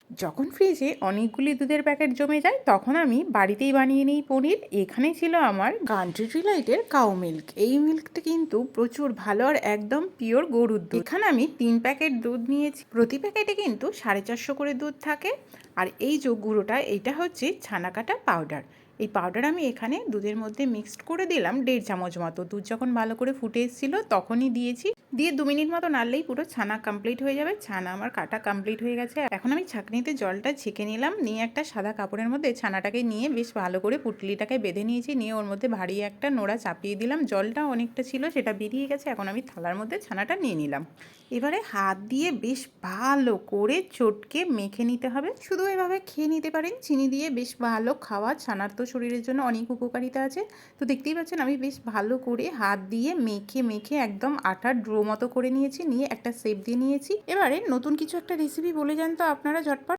যখন ফ্রিজে অনেকগুলি দুধের প্যাকেট জমে যায় তখন আমি বাড়িতেই বানিয়ে নিই পনির। এখানে ছিল আমার কান্ট্রি ডিলাইটের কাউ মিল্ক। এই মিল্কটা কিন্তু প্রচুর ভালো আর একদম পিওর গরুর দুধ। এখানে আমি 3 প্যাকেট দুধ নিয়েছি। প্রতি প্যাকেটে কিন্তু 450 করে দুধ থাকে। আর এই যে গুঁড়োটা, এটা হচ্ছে ছানা কাটা পাউডার। এই পাউডার আমি এখানে দুধের মধ্যে মিক্সড করে দিলাম 1.5 চামচ মতো। দুধ যখন ভালো করে ফুটে এসেছিলো তখনই দিয়েছি। দিয়ে 2 মিনিট মতো নাড়লেই পুরো ছানা কমপ্লিট হয়ে যাবে। ছানা আমার কাটা কমপ্লিট হয়ে গেছে। এখন আমি ছাঁকনিতে জলটা ছেঁকে নিলাম, নিয়ে একটা সাদা কাপড়ের মধ্যে ছানাটাকে নিয়ে বেশ ভালো করে পুঁটলিটাকে বেঁধে নিয়েছি। নিয়ে ওর মধ্যে ভারী একটা নোড়া চাপিয়ে দিলাম। জলটা অনেকটা ছিল, সেটা বেরিয়ে গেছে। এখন আমি থালার মধ্যে ছানাটা নিয়ে নিলাম। এবারে হাত দিয়ে বেশ ভালো করে চটকে মেখে নিতে হবে। শুধু এভাবে খেয়ে নিতে পারেন চিনি দিয়ে, বেশ ভালো খাওয়া। ছানার তো শরীরের জন্য অনেক উপকারিতা আছে। তো দেখতেই পাচ্ছেন আমি বেশ ভালো করে হাত দিয়ে মেখে মেখে একদম আটার ড্রো মতো করে নিয়েছি। নিয়ে একটা শেপ দিয়ে নিয়েছি। এবারে নতুন কিছু একটা রেসিপি বলে যান তো আপনারা ঝটপট।